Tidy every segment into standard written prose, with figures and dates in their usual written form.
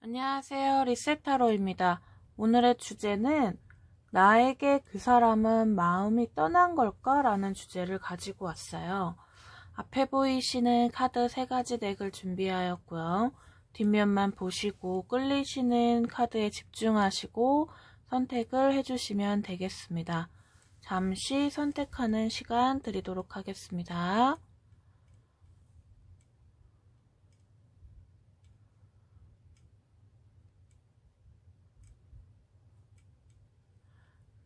안녕하세요. 리셋타로입니다. 오늘의 주제는 나에게 그 사람은 마음이 떠난 걸까? 라는 주제를 가지고 왔어요. 앞에 보이시는 카드 3가지 덱을 준비하였고요. 뒷면만 보시고 끌리시는 카드에 집중하시고 선택을 해주시면 되겠습니다. 잠시 선택하는 시간 드리도록 하겠습니다.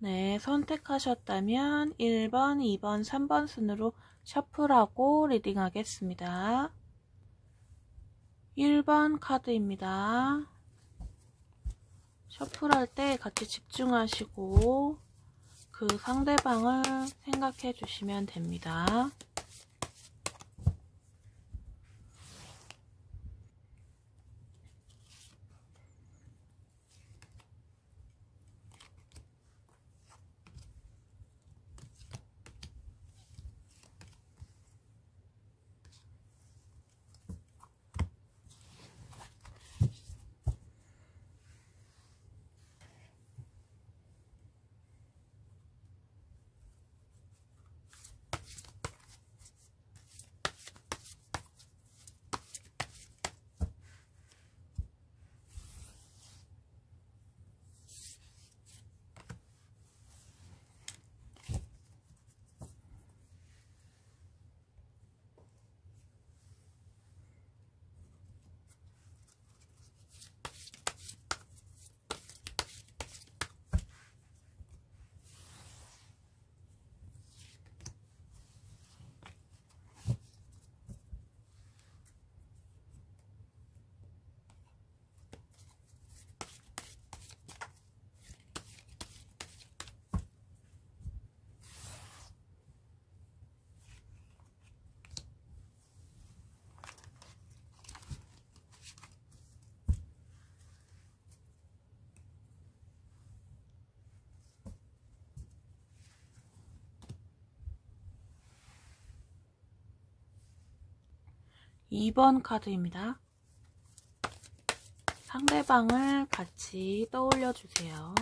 네, 선택하셨다면 1번, 2번, 3번 순으로 셔플하고 리딩하겠습니다. 1번 카드입니다. 셔플할 때 같이 집중하시고 그 상대방을 생각해 주시면 됩니다. (2번) 카드입니다. 상대방을 같이 떠올려 주세요.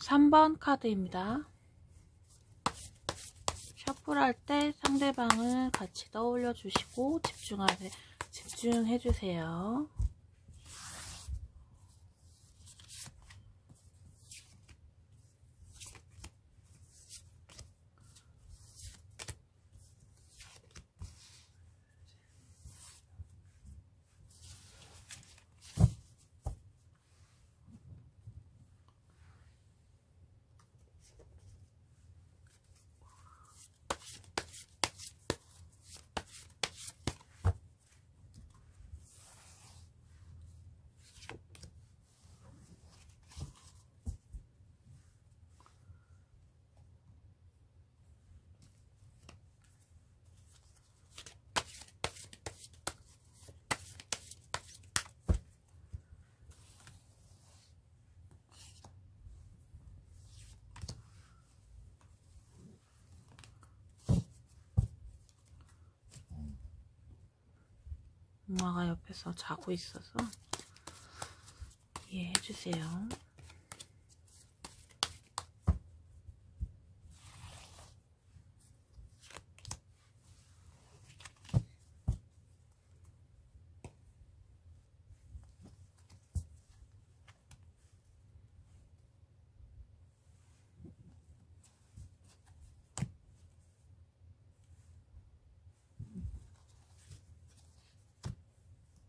(3번) 카드입니다. 셔플할 때 상대방을 같이 떠올려 주시고 집중해 주세요. 엄마가 옆에서 자고 있어서 이해해주세요.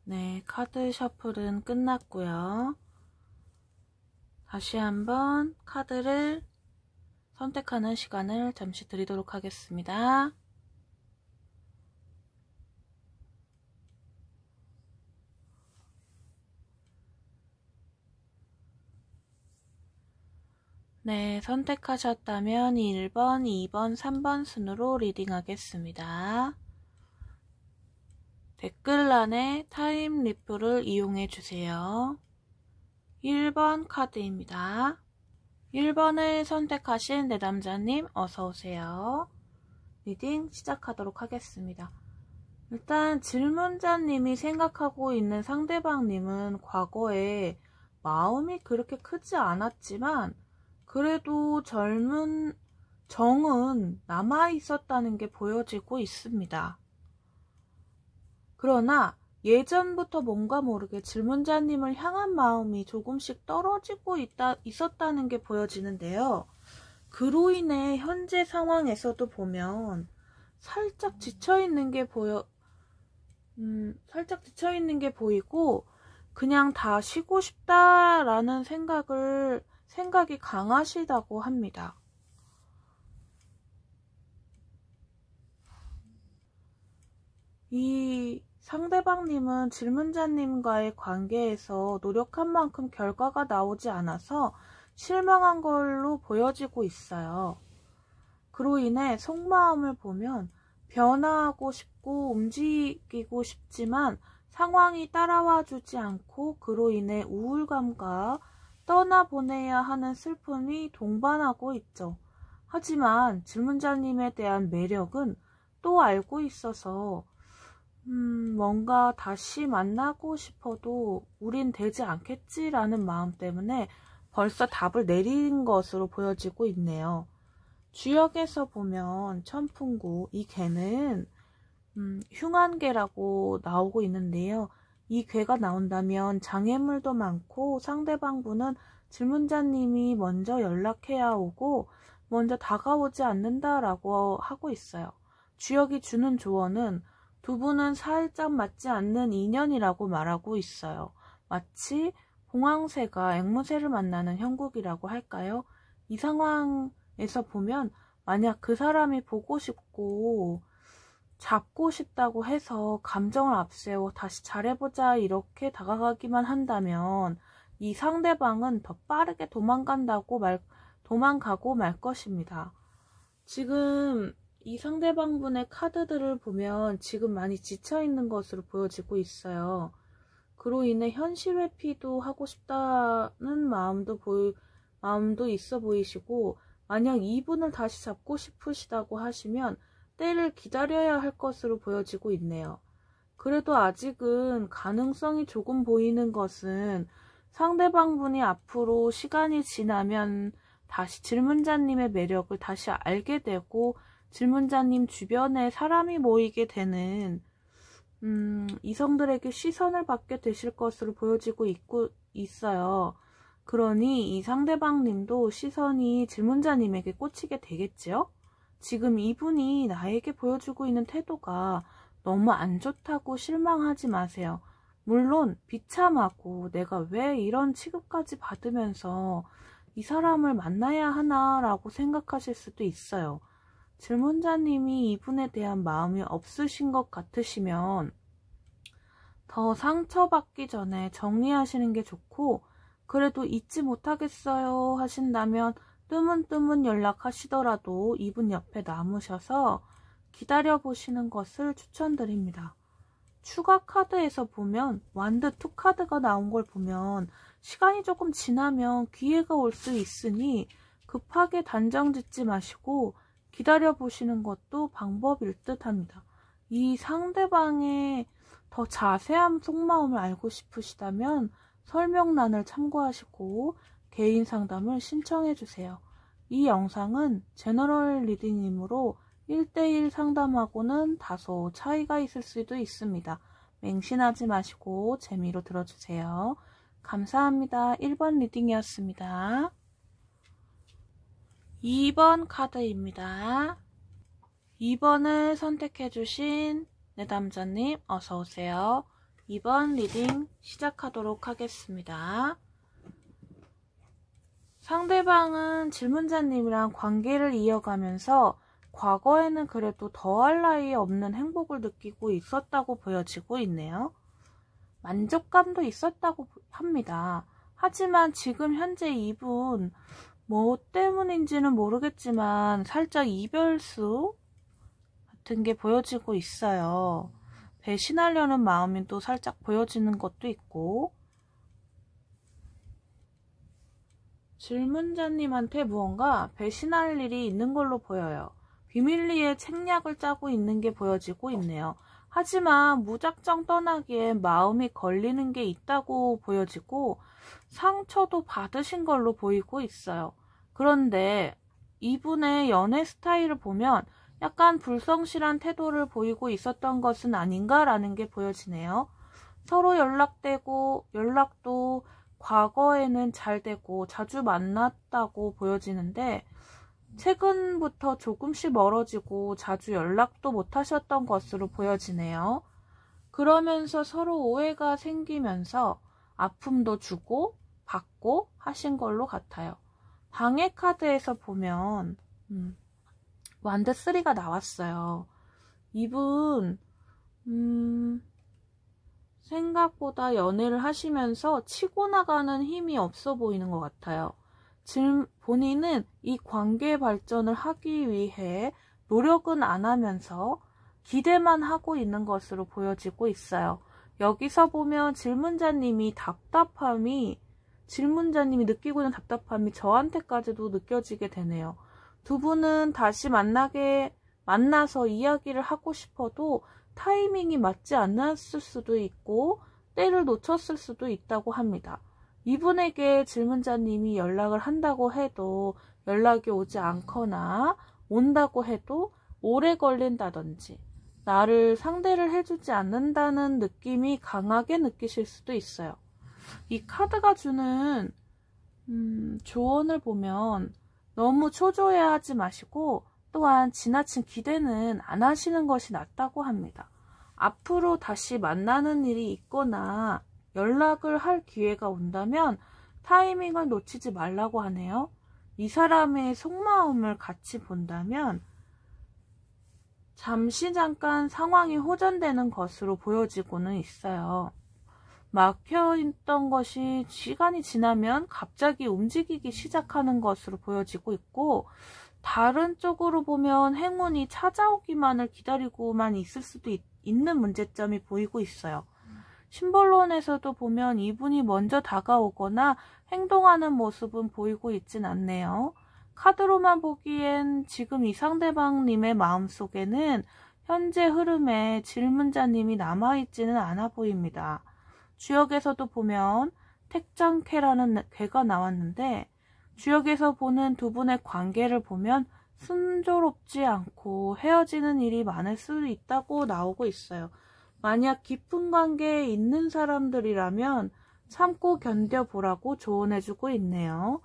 네, 카드 셔플은 끝났고요. 다시 한번 카드를 선택하는 시간을 잠시 드리도록 하겠습니다. 네, 선택하셨다면 1번, 2번, 3번 순으로 리딩하겠습니다. 댓글란에 타임리프를 이용해 주세요. 1번 카드입니다. 1번을 선택하신 내담자님 어서오세요. 리딩 시작하도록 하겠습니다. 일단 질문자님이 생각하고 있는 상대방님은 과거에 마음이 그렇게 크지 않았지만 그래도 젊은 정은 남아있었다는 게 보여지고 있습니다. 그러나 예전부터 뭔가 모르게 질문자님을 향한 마음이 조금씩 떨어지고 있었다는 게 보여지는데요. 그로 인해 현재 상황에서도 보면 살짝 지쳐있는 게 보이고 그냥 다 쉬고 싶다라는 생각이 강하시다고 합니다. 이 상대방님은 질문자님과의 관계에서 노력한 만큼 결과가 나오지 않아서 실망한 걸로 보여지고 있어요. 그로 인해 속마음을 보면 변화하고 싶고 움직이고 싶지만 상황이 따라와 주지 않고 그로 인해 우울감과 떠나보내야 하는 슬픔이 동반하고 있죠. 하지만 질문자님에 대한 매력은 또 알고 있어서 뭔가 다시 만나고 싶어도 우린 되지 않겠지라는 마음 때문에 벌써 답을 내린 것으로 보여지고 있네요. 주역에서 보면 천풍구, 이 개는 흉한개라고 나오고 있는데요. 이 괴가 나온다면 장애물도 많고 상대방 분은 질문자님이 먼저 연락해야 오고 먼저 다가오지 않는다라고 하고 있어요. 주역이 주는 조언은 두 분은 살짝 맞지 않는 인연이라고 말하고 있어요. 마치 봉황새가 앵무새를 만나는 형국이라고 할까요? 이 상황에서 보면 만약 그 사람이 보고 싶고 잡고 싶다고 해서 감정을 앞세워 다시 잘해보자 이렇게 다가가기만 한다면 이 상대방은 더 빠르게 도망가고 말 것입니다. 지금 이 상대방분의 카드들을 보면 지금 많이 지쳐있는 것으로 보여지고 있어요. 그로 인해 현실 회피도 하고 싶다는 마음도 있어 보이시고 만약 이분을 다시 잡고 싶으시다고 하시면 때를 기다려야 할 것으로 보여지고 있네요. 그래도 아직은 가능성이 조금 보이는 것은 상대방분이 앞으로 시간이 지나면 다시 질문자님의 매력을 다시 알게 되고 질문자님 주변에 사람이 모이게 되는 이성들에게 시선을 받게 되실 것으로 보여지고 있어요. 그러니 이 상대방님도 시선이 질문자님에게 꽂히게 되겠죠? 지금 이분이 나에게 보여주고 있는 태도가 너무 안 좋다고 실망하지 마세요. 물론 비참하고 내가 왜 이런 취급까지 받으면서 이 사람을 만나야 하나라고 생각하실 수도 있어요. 질문자님이 이분에 대한 마음이 없으신 것 같으시면 더 상처받기 전에 정리하시는 게 좋고 그래도 잊지 못하겠어요 하신다면 뜨문뜨문 연락하시더라도 이분 옆에 남으셔서 기다려보시는 것을 추천드립니다. 추가 카드에서 보면 완드 2 카드가 나온 걸 보면 시간이 조금 지나면 기회가 올 수 있으니 급하게 단정 짓지 마시고 기다려보시는 것도 방법일 듯 합니다. 이 상대방의 더 자세한 속마음을 알고 싶으시다면 설명란을 참고하시고 개인 상담을 신청해 주세요. 이 영상은 제너럴 리딩이므로 1대1 상담하고는 다소 차이가 있을 수도 있습니다. 맹신하지 마시고 재미로 들어주세요. 감사합니다. 1번 리딩이었습니다. 2번 카드입니다. 2번을 선택해주신 내담자님 어서오세요. 2번 리딩 시작하도록 하겠습니다. 상대방은 질문자님이랑 관계를 이어가면서 과거에는 그래도 더할 나위 없는 행복을 느끼고 있었다고 보여지고 있네요. 만족감도 있었다고 합니다. 하지만 지금 현재 이분 뭐 때문인지는 모르겠지만 살짝 이별수 같은 게 보여지고 있어요. 배신하려는 마음이 또 살짝 보여지는 것도 있고, 질문자님한테 무언가 배신할 일이 있는 걸로 보여요. 비밀리에 책략을 짜고 있는 게 보여지고 있네요. 하지만 무작정 떠나기에 마음이 걸리는 게 있다고 보여지고 상처도 받으신 걸로 보이고 있어요. 그런데 이분의 연애 스타일을 보면 약간 불성실한 태도를 보이고 있었던 것은 아닌가라는 게 보여지네요. 서로 연락되고 연락도 과거에는 잘 되고 자주 만났다고 보여지는데 최근부터 조금씩 멀어지고 자주 연락도 못 하셨던 것으로 보여지네요. 그러면서 서로 오해가 생기면서 아픔도 주고 받고 하신 걸로 같아요. 방해 카드에서 보면 완드 3가 나왔어요. 이분 생각보다 연애를 하시면서 치고 나가는 힘이 없어 보이는 것 같아요. 지금 본인은 이 관계 발전을 하기 위해 노력은 안 하면서 기대만 하고 있는 것으로 보여지고 있어요. 여기서 보면 질문자님이 느끼고 있는 답답함이 저한테까지도 느껴지게 되네요. 두 분은 다시 만나서 이야기를 하고 싶어도 타이밍이 맞지 않았을 수도 있고 때를 놓쳤을 수도 있다고 합니다. 이분에게 질문자님이 연락을 한다고 해도 연락이 오지 않거나 온다고 해도 오래 걸린다든지 나를 상대를 해주지 않는다는 느낌이 강하게 느끼실 수도 있어요. 이 카드가 주는 조언을 보면 너무 초조해하지 마시고 또한 지나친 기대는 안 하시는 것이 낫다고 합니다. 앞으로 다시 만나는 일이 있거나 연락을 할 기회가 온다면 타이밍을 놓치지 말라고 하네요. 이 사람의 속마음을 같이 본다면 잠깐 상황이 호전되는 것으로 보여지고는 있어요. 막혀있던 것이 시간이 지나면 갑자기 움직이기 시작하는 것으로 보여지고 있고 다른 쪽으로 보면 행운이 찾아오기만을 기다리고만 있을 수도 있는 문제점이 보이고 있어요. 심벌론에서도 보면 이분이 먼저 다가오거나 행동하는 모습은 보이고 있진 않네요. 카드로만 보기엔 지금 이 상대방님의 마음속에는 현재 흐름에 질문자님이 남아있지는 않아 보입니다. 주역에서도 보면 택장캐라는 괴가 나왔는데 주역에서 보는 두 분의 관계를 보면 순조롭지 않고 헤어지는 일이 많을 수 있다고 나오고 있어요. 만약 깊은 관계에 있는 사람들이라면 참고 견뎌보라고 조언해주고 있네요.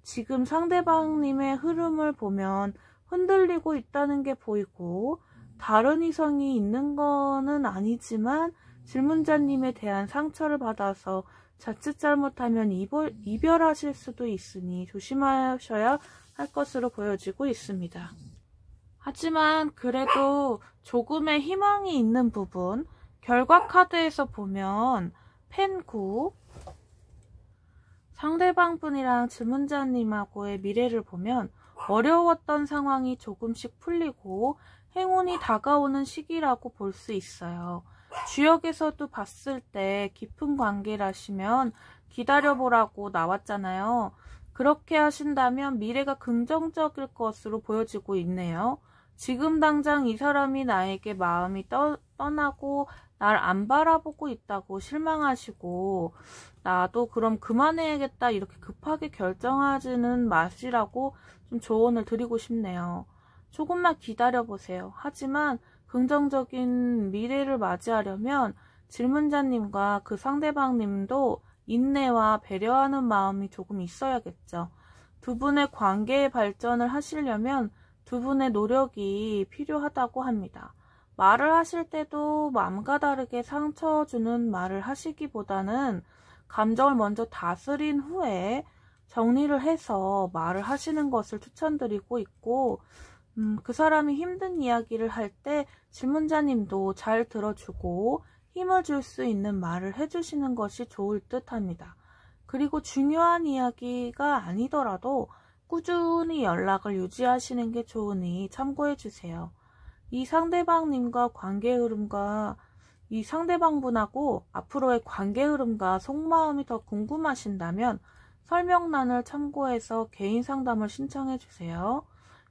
지금 상대방님의 흐름을 보면 흔들리고 있다는 게 보이고 다른 이성이 있는 거는 아니지만 질문자님에 대한 상처를 받아서 자칫 잘못하면 이별하실 수도 있으니 조심하셔야 할 것으로 보여지고 있습니다. 하지만 그래도 조금의 희망이 있는 부분, 결과 카드에서 보면 펜9, 상대방 분이랑 질문자님하고의 미래를 보면 어려웠던 상황이 조금씩 풀리고 행운이 다가오는 시기라고 볼 수 있어요. 주역에서도 봤을 때 깊은 관계라시면 기다려보라고 나왔잖아요. 그렇게 하신다면 미래가 긍정적일 것으로 보여지고 있네요. 지금 당장 이 사람이 나에게 마음이 떠나고 날 안 바라보고 있다고 실망하시고 나도 그럼 그만해야겠다 이렇게 급하게 결정하지는 마시라고 좀 조언을 드리고 싶네요. 조금만 기다려보세요. 하지만 긍정적인 미래를 맞이하려면 질문자님과 그 상대방님도 인내와 배려하는 마음이 조금 있어야겠죠. 두 분의 관계의 발전을 하시려면 두 분의 노력이 필요하다고 합니다. 말을 하실 때도 마음과 다르게 상처 주는 말을 하시기보다는 감정을 먼저 다스린 후에 정리를 해서 말을 하시는 것을 추천드리고 있고, 그 사람이 힘든 이야기를 할 때 질문자님도 잘 들어주고 힘을 줄 수 있는 말을 해주시는 것이 좋을 듯 합니다. 그리고 중요한 이야기가 아니더라도 꾸준히 연락을 유지하시는 게 좋으니 참고해 주세요. 이 상대방님과 관계 흐름과 이 상대방분하고 앞으로의 관계 흐름과 속마음이 더 궁금하신다면 설명란을 참고해서 개인 상담을 신청해 주세요.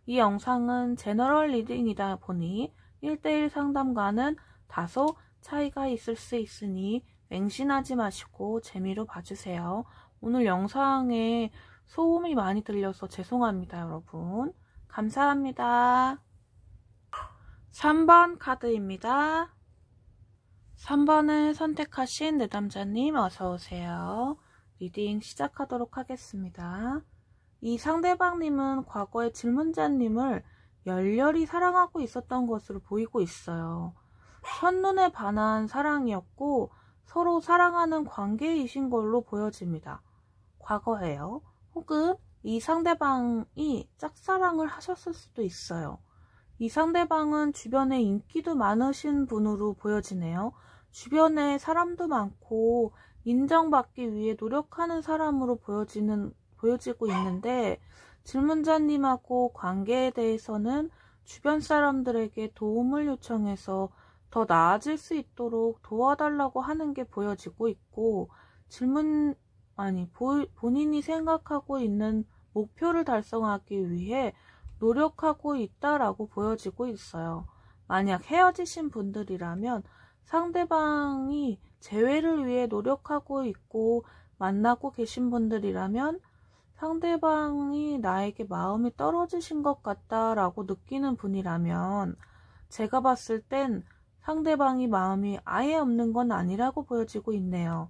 이 영상은 제너럴 리딩이다 보니 1:1 상담과는 다소 차이가 있을 수 있으니 맹신하지 마시고 재미로 봐주세요. 오늘 영상에 소음이 많이 들려서 죄송합니다, 여러분. 감사합니다. 3번 카드입니다. 3번을 선택하신 내담자님 어서오세요. 리딩 시작하도록 하겠습니다. 이 상대방님은 과거의 질문자님을 열렬히 사랑하고 있었던 것으로 보이고 있어요. 첫눈에 반한 사랑이었고 서로 사랑하는 관계이신 걸로 보여집니다. 과거에요. 혹은 이 상대방이 짝사랑을 하셨을 수도 있어요. 이 상대방은 주변에 인기도 많으신 분으로 보여지네요. 주변에 사람도 많고 인정받기 위해 노력하는 사람으로 보여지고 있는데 질문자님하고 관계에 대해서는 주변 사람들에게 도움을 요청해서 더 나아질 수 있도록 도와달라고 하는 게 보여지고 있고 본인이 생각하고 있는 목표를 달성하기 위해 노력하고 있다라고 보여지고 있어요. 만약 헤어지신 분들이라면 상대방이 재회를 위해 노력하고 있고 만나고 계신 분들이라면 상대방이 나에게 마음이 떨어지신 것 같다라고 느끼는 분이라면 제가 봤을 땐 상대방이 마음이 아예 없는 건 아니라고 보여지고 있네요.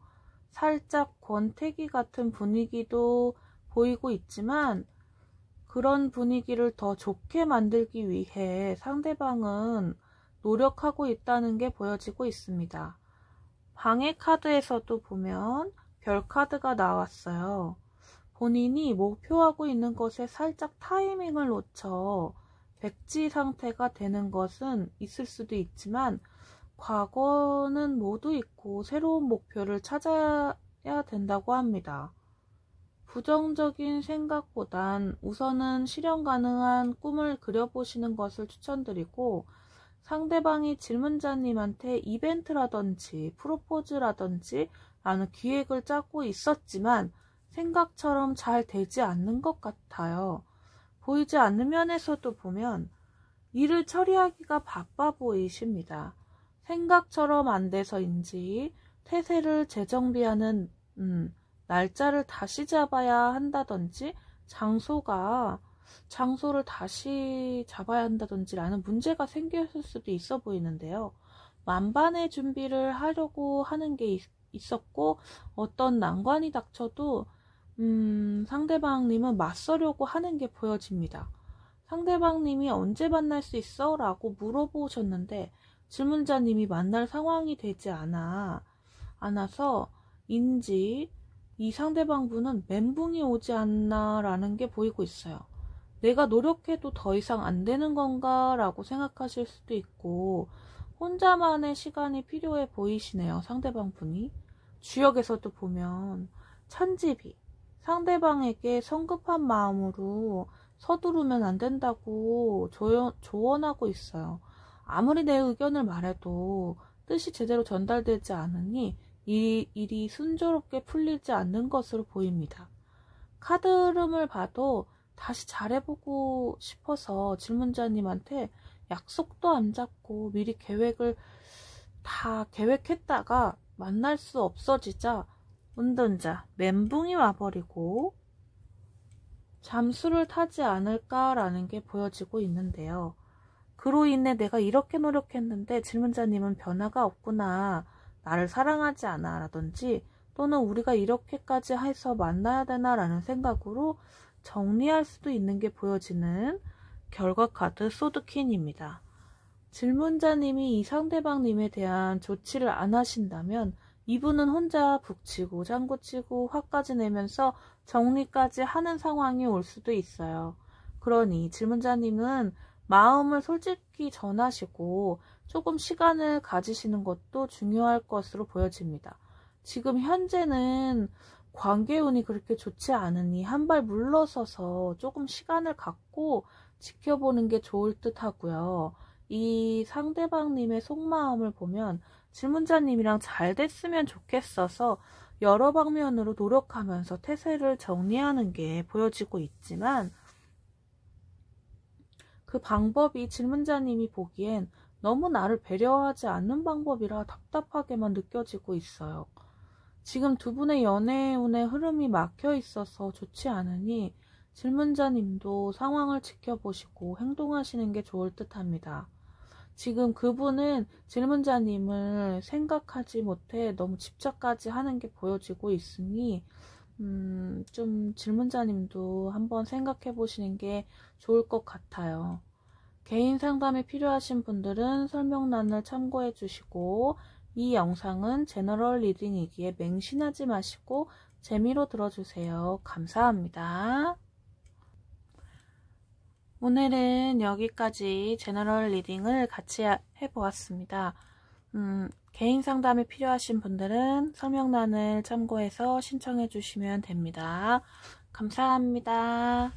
살짝 권태기 같은 분위기도 보이고 있지만 그런 분위기를 더 좋게 만들기 위해 상대방은 노력하고 있다는 게 보여지고 있습니다. 방해 카드에서도 보면 별 카드가 나왔어요. 본인이 목표하고 있는 것에 살짝 타이밍을 놓쳐 백지 상태가 되는 것은 있을 수도 있지만 과거는 모두 있고 새로운 목표를 찾아야 된다고 합니다. 부정적인 생각보단 우선은 실현 가능한 꿈을 그려보시는 것을 추천드리고 상대방이 질문자님한테 이벤트라든지 프로포즈라든지 라는 기획을 짜고 있었지만 생각처럼 잘 되지 않는 것 같아요. 보이지 않는 면에서도 보면 일을 처리하기가 바빠 보이십니다. 생각처럼 안 돼서인지 태세를 재정비하는 날짜를 다시 잡아야 한다든지 장소를 다시 잡아야 한다든지 라는 문제가 생겼을 수도 있어 보이는데요. 만반의 준비를 하려고 하는 게 있었고 어떤 난관이 닥쳐도 상대방님은 맞서려고 하는 게 보여집니다. 상대방님이 언제 만날 수 있어? 라고 물어보셨는데 질문자님이 만날 상황이 되지 않아서 이 상대방 분은 멘붕이 오지 않나 라는 게 보이고 있어요. 내가 노력해도 더 이상 안 되는 건가 라고 생각하실 수도 있고 혼자만의 시간이 필요해 보이시네요. 상대방 분이. 주역에서도 보면 천지비 상대방에게 성급한 마음으로 서두르면 안 된다고 조언하고 있어요. 아무리 내 의견을 말해도 뜻이 제대로 전달되지 않으니 일이 순조롭게 풀리지 않는 것으로 보입니다. 카드 흐름을 봐도 다시 잘해보고 싶어서 질문자님한테 약속도 안 잡고 미리 계획을 다 계획했다가 만날 수 없어지자 운전자 멘붕이 와버리고 잠수를 타지 않을까라는 게 보여지고 있는데요. 그로 인해 내가 이렇게 노력했는데 질문자님은 변화가 없구나, 나를 사랑하지 않아 라든지, 또는 우리가 이렇게까지 해서 만나야 되나 라는 생각으로 정리할 수도 있는 게 보여지는 결과 카드 소드퀸입니다. 질문자님이 이 상대방님에 대한 조치를 안 하신다면 이분은 혼자 북치고 장구치고 화까지 내면서 정리까지 하는 상황이 올 수도 있어요. 그러니 질문자님은 마음을 솔직히 전하시고 조금 시간을 가지시는 것도 중요할 것으로 보여집니다. 지금 현재는 관계운이 그렇게 좋지 않으니 한 발 물러서서 조금 시간을 갖고 지켜보는 게 좋을 듯 하고요. 이 상대방님의 속마음을 보면 질문자님이랑 잘 됐으면 좋겠어서 여러 방면으로 노력하면서 태세를 정리하는 게 보여지고 있지만, 그 방법이 질문자님이 보기엔 너무 나를 배려하지 않는 방법이라 답답하게만 느껴지고 있어요. 지금 두 분의 연애운의 흐름이 막혀 있어서 좋지 않으니 질문자님도 상황을 지켜보시고 행동하시는 게 좋을 듯 합니다. 지금 그분은 질문자님을 생각하지 못해 너무 집착까지 하는 게 보여지고 있으니 좀 질문자님도 한번 생각해 보시는 게 좋을 것 같아요. 개인 상담이 필요하신 분들은 설명란을 참고해 주시고, 이 영상은 제너럴 리딩이기에 맹신하지 마시고 재미로 들어주세요. 감사합니다. 오늘은 여기까지 제너럴 리딩을 같이 해보았습니다. 개인 상담이 필요하신 분들은 설명란을 참고해서 신청해 주시면 됩니다. 감사합니다.